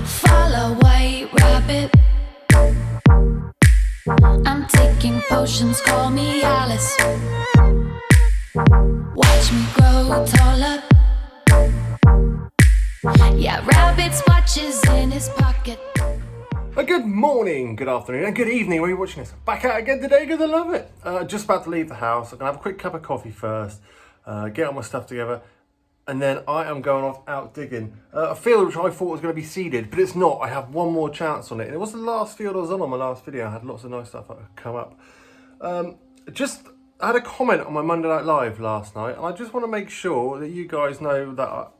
Follow white rabbit. I'm taking potions, call me Alice. Watch me grow taller. Yeah, rabbit's watches in his pocket. A good morning, good afternoon, and good evening when you're watching this. Back out again today because I love it. Just about to leave the house. I'm going to have a quick cup of coffee first, get all my stuff together, and then I am going off out digging. A field which I thought was going to be seeded, but it's not. I have one more chance on it. And it was the last field I was on my last video. I had lots of nice stuff that had come up. I had a comment on my Monday Night Live last night, and I just want to make sure that you guys know that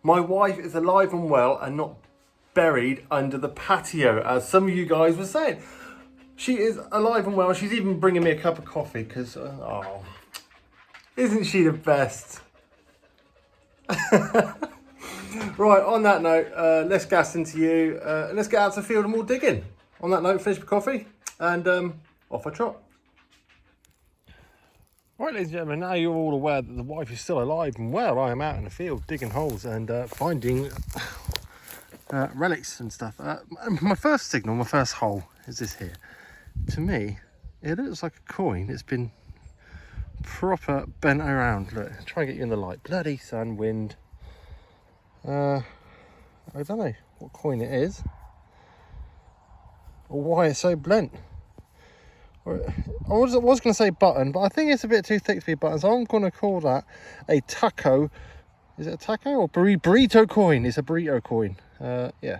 my wife is alive and well and not buried under the patio, as some of you guys were saying. She is alive and well. She's even bringing me a cup of coffee because, oh, isn't she the best? Right, on that note, let's gas into you. Let's get out to the field and more digging. On that note, finish my coffee and off I trot. Right, ladies and gentlemen, now you're all aware that the wife is still alive and well. I am out in the field digging holes and finding relics and stuff. My first signal, my first hole is this here. To me, it looks like a coin. It's been proper bent around. Look, try and get you in the light. Bloody sun, wind. I don't know what coin it is or why it's so bent. I was going to say button, but I think it's a bit too thick to be a button, so I'm going to call that a taco. Is it a taco or burrito coin? It's a burrito coin. Yeah.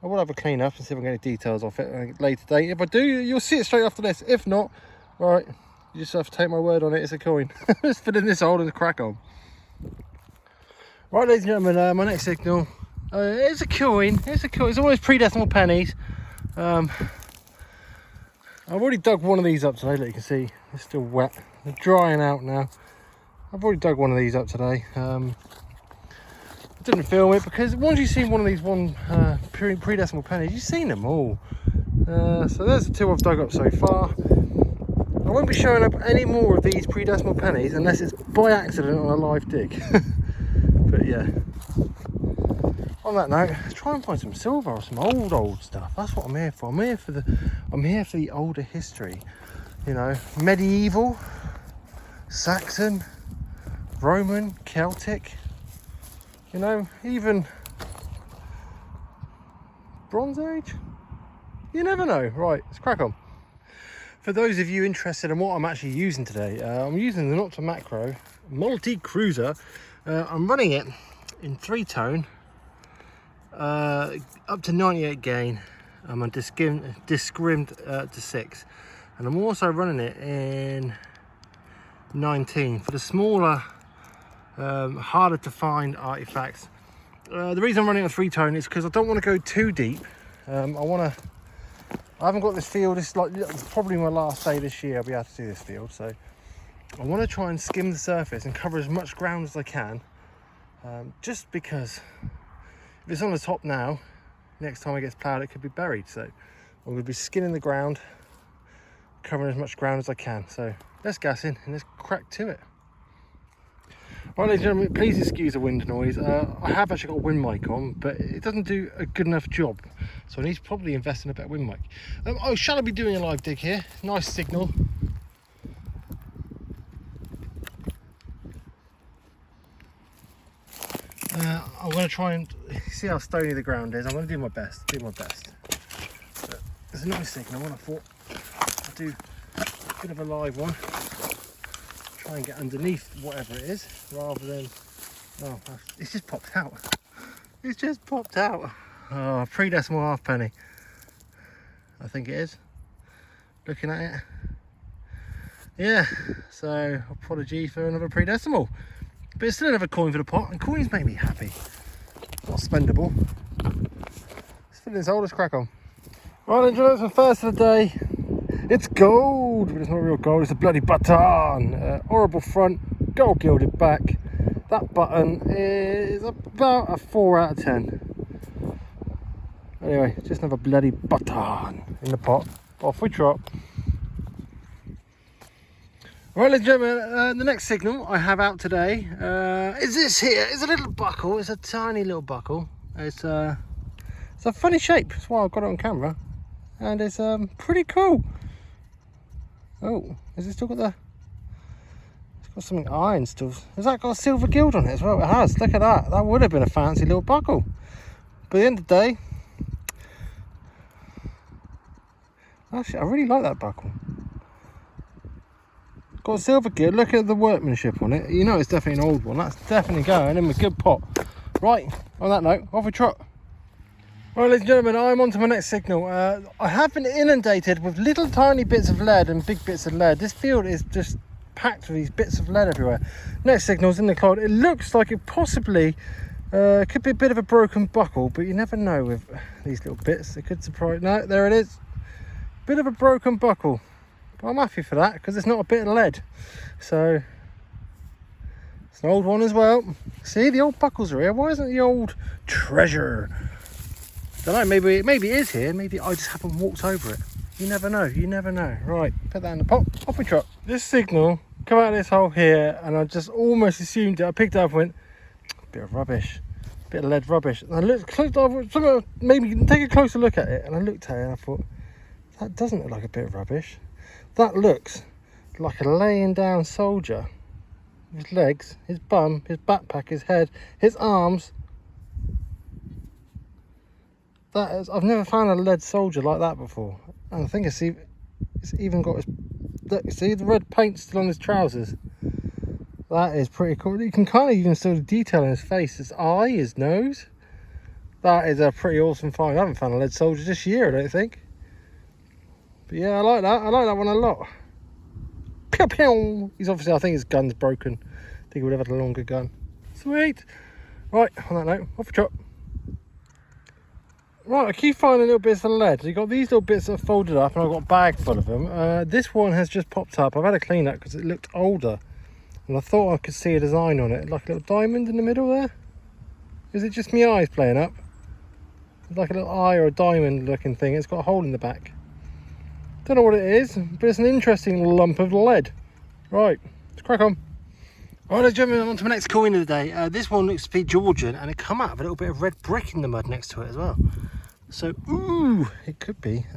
I will have a clean up and see if I can get any details off it later today. If I do, you'll see it straight after this. If not, right, you just have to take my word on it. It's a coin. Let's put in this hole and crack on. Right, ladies and gentlemen, my next signal. It's a coin. It's a coin. It's almost 3 decimal pennies. I've already dug one of these up today. Look, you can see it's still wet. They're drying out now. I've already dug one of these up today. I didn't film it because once you've seen one of these pre-decimal pennies, you've seen them all. So there's the 2 I've dug up so far. I won't be showing up any more of these pre-decimal pennies unless it's by accident on a live dig. But yeah. On that note, try and find some silver or some old stuff. That's what I'm here for. I'm here for the older history. You know, medieval, Saxon, Roman, Celtic. You know, even Bronze Age. You never know. Right, let's crack on. For those of you interested in what I'm actually using today, I'm using the Nocta Macro multi-cruiser. I'm running it in 3-tone. Up to 98 gain. I'm on discrimmed to 6, and I'm also running it in 19 for the smaller, harder to find artifacts. The reason I'm running a 3-tone is because I don't want to go too deep. I haven't got this field. It's like probably my last day this year I'll be able to do this field, so I want to try and skim the surface and cover as much ground as I can, just because if it's on the top now, next time it gets ploughed it could be buried. So I'm going to be skinning the ground, covering as much ground as I can. So let's gas in and let's crack to it. Right, ladies and gentlemen, please excuse the wind noise. I have actually got a wind mic on, but it doesn't do a good enough job, so I need to probably invest in a better wind mic. Shall I be doing a live dig here? Nice signal. I'm going to try and see how stony the ground is. I'm going to do my best. But there's a nice signal. I thought I'd do a bit of a live one. Try and get underneath whatever it is, rather than... Oh, it's just popped out. It's just popped out. Oh, 3 decimal halfpenny. I think it is. Looking at it. Yeah, so apology for another 3 decimal. But it's still another coin for the pot, and coins make me happy. Not spendable. Let's fill this hole, let's crack on. Right, enjoy the first of the day. It's gold, but it's not real gold, it's a bloody button. Horrible front, gold gilded back. That button is about a 4 out of 10. Anyway, just another bloody button in the pot. Off we trot. Right, ladies and gentlemen, the next signal I have out today is this here. It's a little buckle. It's a tiny little buckle. It's a funny shape. That's why I've got it on camera, and it's pretty cool. Oh, has it still got the? It's got something iron still. Has that got a silver gild on it as well? It has. Look at that. That would have been a fancy little buckle. But at the end of the day, actually, I really like that buckle. Got a silver gear. Look at the workmanship on it. You know it's definitely an old one. That's definitely going in with good pot. Right, on that note, off we trot. Right, ladies and gentlemen, I'm on to my next signal. I have been inundated with little tiny bits of lead and big bits of lead. This field is just packed with these bits of lead everywhere. Next signal's in the cloud. It looks like it possibly could be a bit of a broken buckle, but you never know with these little bits. It could surprise. No, there it is. Bit of a broken buckle. But I'm happy for that because it's not a bit of lead. So it's an old one as well. See, the old buckles are here. Why isn't the old treasure? Don't know, maybe it is here. Maybe I just haven't walked over it. You never know, you never know. Right, put that in the pot, off we trot. This signal come out of this hole here, and I just almost assumed it. I picked it up and went, bit of rubbish, bit of lead rubbish. And I looked, maybe take a closer look at it, and I looked at it and I thought, that doesn't look like a bit of rubbish. That looks like a laying down soldier. His legs, his bum, his backpack, his head, his arms. That is, I've never found a lead soldier like that before. And I think it's even got his, look, see the red paint still on his trousers. That is pretty cool. You can kind of even see the detail in his face, his eye, his nose. That is a pretty awesome find. I haven't found a lead soldier this year, I don't think. But yeah, I like that. I like that one a lot. Pew pew. He's obviously, I think his gun's broken. I think he would have had a longer gun. Sweet. Right, on that note, off the trot. Right, I keep finding little bits of lead. So you've got these little bits that are folded up, and I've got a bag full of them. This one has just popped up. I've had a clean up because it looked older, and I thought I could see a design on it, like a little diamond in the middle there. Is it just my eyes playing up? It's like a little eye or a diamond looking thing. It's got a hole in the back. Don't know what it is, but it's an interesting lump of lead. Right, let's crack on. Right, let's jump on to my next coin of the day. This one looks to be Georgian, and it come out with a little bit of red brick in the mud next to it as well. So, ooh, it could be.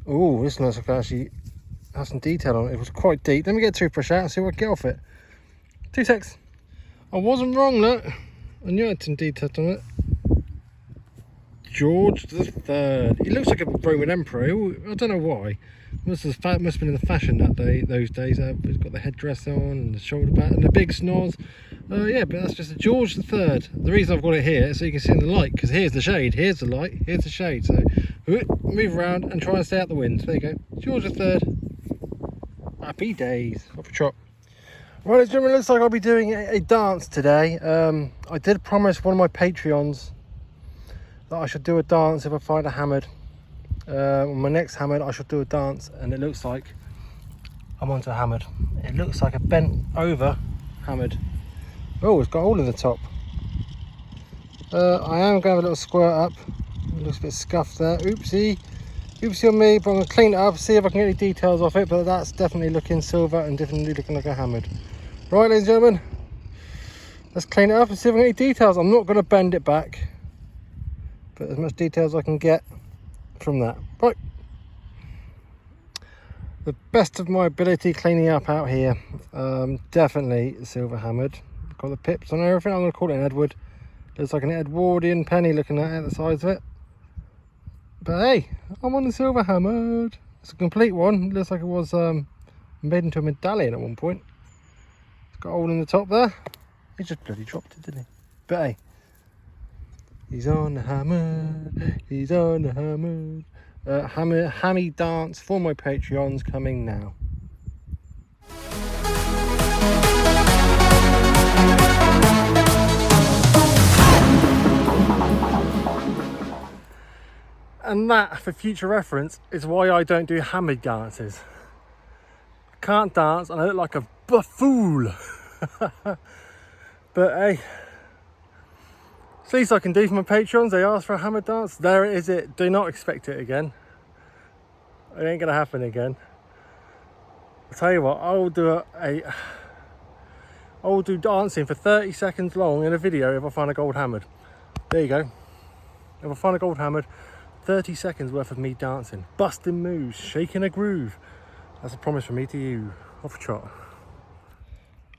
Ooh, this looks like it actually has some detail on it. It was quite deep. Let me get a toothbrush out and see what I can get off it. 2 secs. I wasn't wrong, look. I knew I had some details on it. George III. He looks like a Roman emperor. I don't know why. Must have been in the fashion that day, those days. He's got the headdress on and the shoulder pad and the big snores. Yeah, but that's just a George III. The reason I've got it here is so you can see in the light, because here's the shade, here's the light, here's the shade. So move around and try and stay out the wind. There you go. George III. Happy days. Off a trot. Right, ladies and gentlemen, it looks like I'll be doing a dance today. I did promise one of my Patreons that I should do a dance if I find a hammered. On my next hammered, I should do a dance, and it looks like I'm onto a hammered. It looks like a bent over hammered. Oh, it's got a hole in the top. I am going to have a little squirt up. It looks a bit scuffed there. Oopsie on me, but I'm going to clean it up, see if I can get any details off it. But that's definitely looking silver and definitely looking like a hammered. Right, ladies and gentlemen, let's clean it up and see if I can get any details. I'm not going to bend it back, but as much detail as I can get from that. Right, the best of my ability cleaning up out here. Definitely silver hammered. Got the pips on everything. I'm going to call it an Edward. Looks like an Edwardian penny looking at the size of it. But hey, I'm on the silver hammered. It's a complete one. Looks like it was made into a medallion at one point. It's got a hole in the top there. He just bloody dropped it, didn't he? But hey, he's on the hammered. He's on the hammered. Hammy dance for my Patreons coming now. And that, for future reference, is why I don't do hammered dances. I can't dance and I look like a buffool. But hey, it's the least I can do for my patrons. They ask for a hammered dance. There it is. Do not expect it again. It ain't gonna happen again. I'll tell you what, I'll do I will do dancing for 30 seconds long in a video if I find a gold hammered. There you go. If I find a gold hammered, 30 seconds worth of me dancing, busting moves, shaking a groove. That's a promise from me to you. Off trot.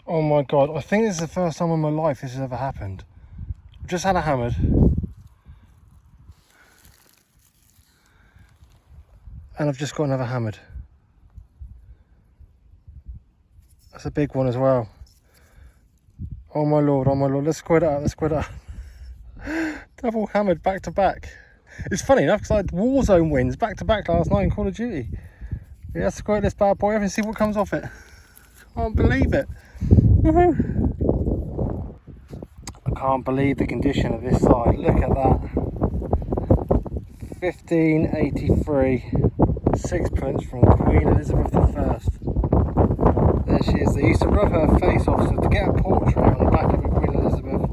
Oh my God, I think this is the first time in my life this has ever happened. I've just had a hammered. And I've just got another hammered. That's a big one as well. Oh my Lord, let's squid it up, let's squid it up. Double hammered back to back. It's funny enough because I had Warzone wins back to back last night in Call of Duty. Yeah, let's squid this bad boy up and see what comes off it. Can't believe it. Woohoo! I can't believe the condition of this side. Look at that. 1583 sixpence from Queen Elizabeth I. There she is. They used to rub her face off, so to get a portrait on the back of a Queen Elizabeth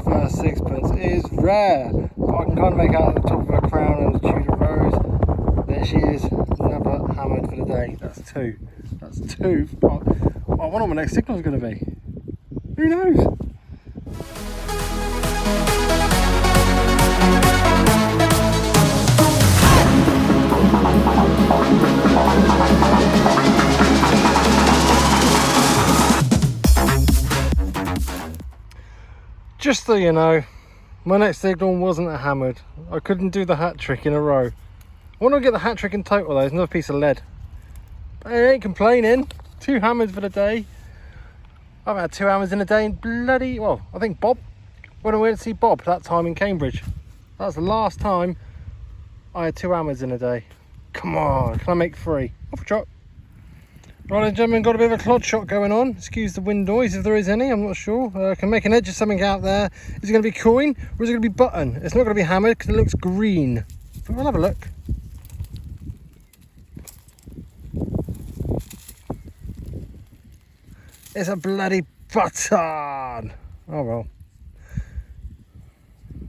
I sixpence is rare. But I can kind of make out the top of her crown and the Tudor rose. There she is. Another hammered for the day. That's two. That's two. I wonder what my next signal is going to be. Who knows? Just so you know, my next signal wasn't a hammered. I couldn't do the hat trick in a row. I want to get the hat trick in total though. It's another piece of lead. But I ain't complaining. 2 hammers for the day. I've had 2 hammers in a day in bloody, well, I think Bob, when I went to see Bob that time in Cambridge. That's the last time I had 2 hammers in a day. Come on, can I make 3? Off a trot. Right, ladies and gentlemen, got a bit of a clod shot going on. Excuse the wind noise if there is any, I'm not sure. I can make an edge of something out there. Is it going to be coin or is it going to be button? It's not going to be hammered because it looks green. But we'll have a look. It's a bloody button. Oh well.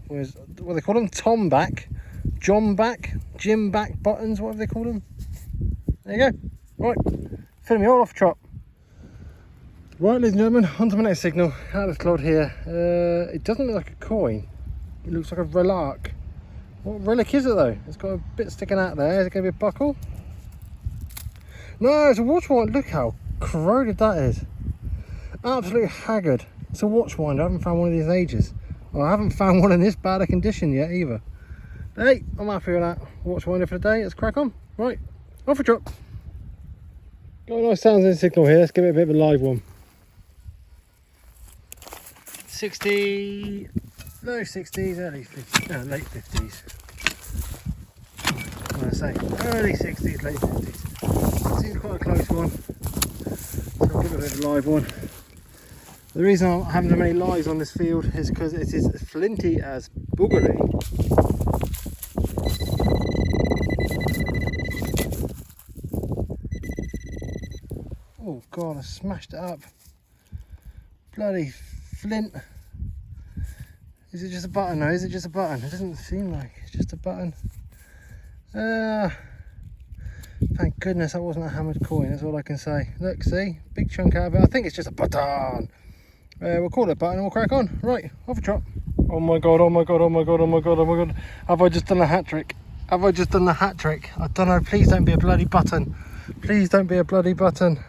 What do they call them? Tom back, John back, Jim back buttons. What do they call them? There you go. Right, filling me all off trot. Right, ladies and gentlemen, on to my next signal. Out of the clod here. It doesn't look like a coin. It looks like a relic. What relic is it though? It's got a bit sticking out there. Is it going to be a buckle? No, it's a watch winder. Look how corroded that is. Absolutely haggard. It's a watch winder. I haven't found one of these ages. Well, I haven't found one in this bad a condition yet either. Hey, I'm happy with that. Watch winder for the day. Let's crack on. Right, off a drop. Got a nice sounding signal here. Let's give it a bit of a live one. 60, low 60s, early 50s, no, late 50s. I'm going to say early 60s, late 50s. Seems quite a close one. So I'll give it a bit of a live one. The reason I haven't done many lives on this field is because it is flinty as boogery. Oh God, I smashed it up. Bloody flint. Is it just a button? No, is it just a button? It doesn't seem like it's just a button. Thank goodness that wasn't a hammered coin, that's all I can say. Look, see, big chunk out of it. I think it's just a button. We'll call it a button and we'll crack on. Right, off a trot. Oh my God, oh my God, oh my God, oh my God, oh my God. Have I just done a hat trick? Have I just done the hat trick? I don't know, please don't be a bloody button. Please don't be a bloody button.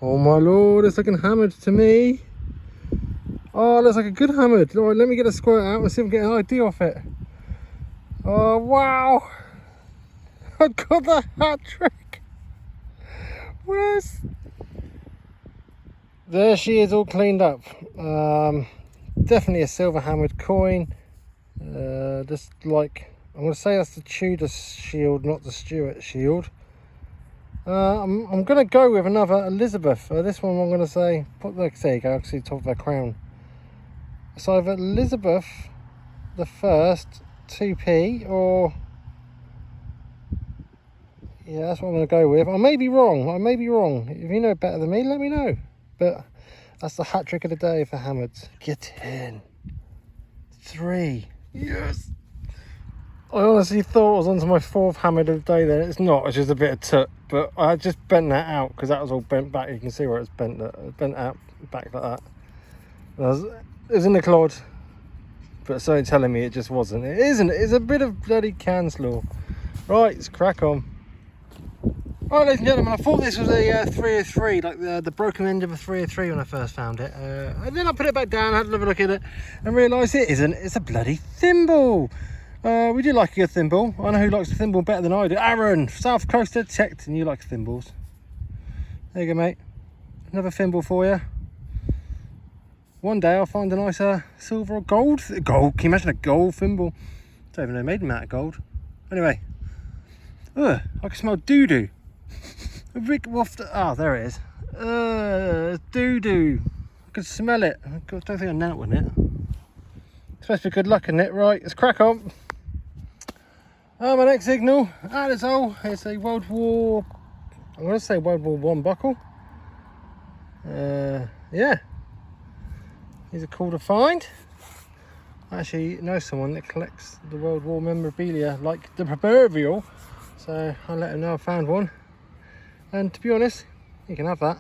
Oh my Lord, it's looking hammered to me. Oh, it looks like a good hammered. All right, let me get a squirt out and see if I can get an idea off it. Oh, wow. I got the hat trick. Where's... There she is, all cleaned up. Definitely a silver hammered coin. Just like, I'm going to say that's the Tudor shield, not the Stuart shield. I'm going to go with another Elizabeth. This one I'm going to say, there you go, I can see the top of her crown. So either Elizabeth the First 2p or... Yeah, that's what I'm going to go with. I may be wrong. I may be wrong. If you know better than me, let me know. But that's the hat trick of the day for hammers. Get in. 3. Yes. I honestly thought I was onto my 4th hammered of the day then. It's not. It's just a bit of toot. but I just bent that out because that was all bent back. You can see where it's bent out back like that. It was in the clod, but something telling me it just wasn't. It isn't. It's a bit of bloody can slaw. Right, let's crack on. Right, ladies and gentlemen, I thought this was a 303, like the broken end of a 303 when I first found it. And then I put it back down, had another look at it, and realised it isn't. It's a bloody thimble. We do like a good thimble. I know who likes a thimble better than I do. Aaron, South Coast Detect, and you like thimbles. There you go, mate. Another thimble for you. One day I'll find a nice silver or gold. Gold? Can you imagine a gold thimble? Don't even know they made them out of gold. Anyway. Ugh, I can smell doo-doo. A big waft. Oh, there it is. Doo-doo. I can smell it. I don't think I knelt with it. It's supposed to be good luck, isn't it? Right, let's crack on. My next signal, and it's all. It's a World War. I'm going to say World War I buckle. Yeah. These are cool to find. I actually know someone that collects the World War memorabilia, like the proverbial. So I'll let him know I found one. And to be honest, you can have that.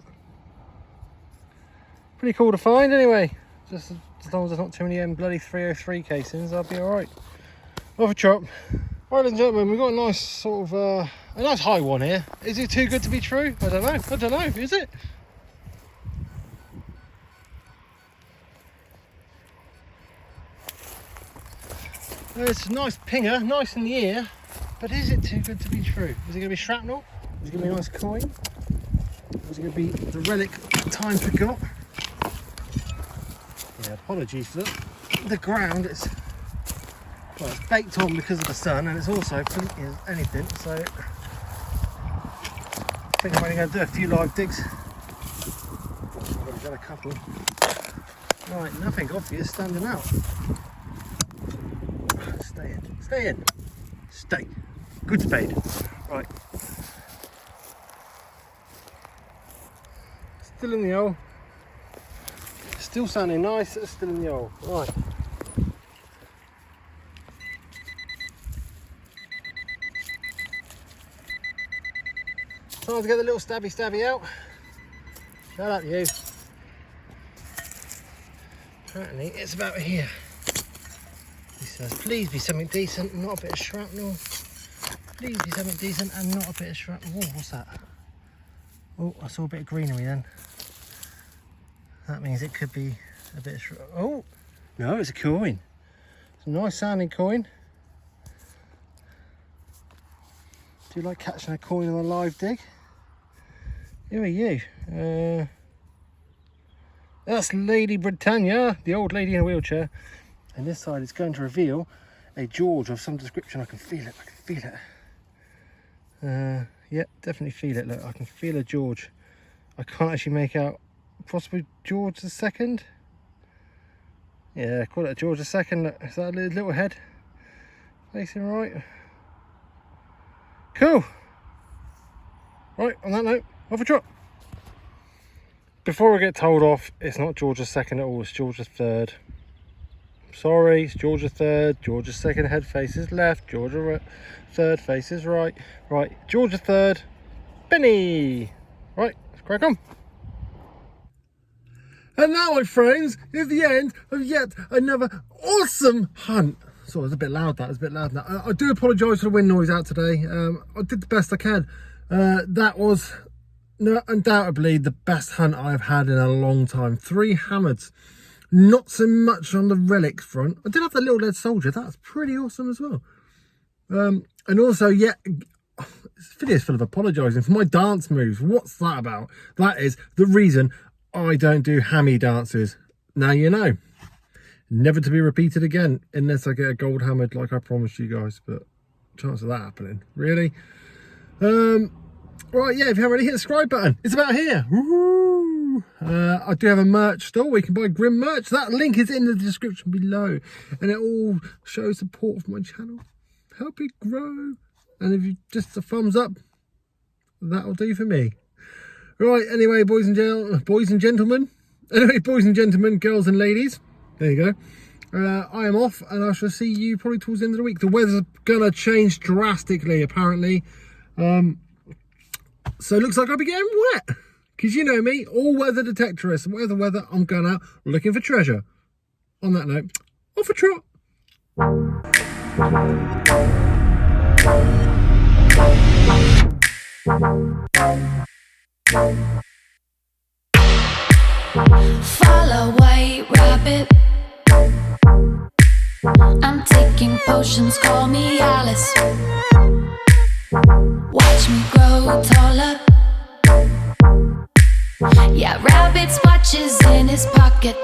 Pretty cool to find anyway. Just as long as there's not too many bloody 303 casings, I'll be alright. Off a chop. Right, ladies and gentlemen, we've got a nice sort of, a nice high one here. Is it too good to be true? I don't know, is it? It's a nice pinger, nice in the ear, but is it too good to be true? Is it going to be shrapnel? Is it going to be a nice coin? Or is it going to be the relic time forgot? Yeah, apologies for that. The ground, it's baked on because of the sun, and it's also flinky as anything, so I think I'm only going to do a few live digs. I've already done a couple. Right, nothing obvious standing out. Stay in. Stay. Good spade. Right. Still in the hole. Still sounding nice, still in the hole. Right. Time to get the little stabby out. Shut up, you. Apparently it's about here. He says, please be something decent, not a bit of shrapnel. Please be something decent and not a bit of shrapnel. Oh, what's that? Oh, I saw a bit of greenery then. That means it could be a bit of shrapnel. Oh, no, it's a coin. It's a nice sounding coin. Do you like catching a coin on a live dig? Who are you? That's Lady Britannia, the old lady in a wheelchair. And this side is going to reveal a George of some description. I can feel it. Yeah, definitely feel it. Look, I can feel a George. I can't actually make out possibly George the Second. Yeah, call it a George the Second. Look, is that a little head facing right? Cool. Right, on that note, off a trot. Before I get told off, it's not George the Second at all. It's George the Third. Sorry, it's George III. George II head faces left. George III faces right. Right, George III. Benny. Right, let's crack on. And now, my friends, is the end of yet another awesome hunt. So it's a bit loud. I do apologise for the wind noise out today. I did the best I can. That was undoubtedly the best hunt I've had in a long time. 3 hammers. Not so much on the relics front. I did have the little lead soldier. That's pretty awesome as well. And also, yeah, this video is full of apologising for my dance moves. What's that about? That is the reason I don't do hammy dances. Now you know. Never to be repeated again, unless I get a gold hammered like I promised you guys. But chance of that happening, really. Right, yeah, if you haven't already hit the subscribe button, it's about here. Woo-hoo. I do have a merch store where you can buy Grim merch. That link is in the description below, and it all shows support for my channel, help it grow. And if you just a thumbs up, that'll do for me. Right, anyway, boys and gentlemen, girls and ladies, there you go. I am off, and I shall see you probably towards the end of the week. The weather's gonna change drastically, apparently. So it looks like I'll be getting wet. Because you know me, all weather detectorist. Whatever weather, I'm going out looking for treasure. On that note, off a trot. Follow white rabbit. I'm taking potions, call me Alice. Watch me grow taller. Yeah, rabbit's watches in his pocket.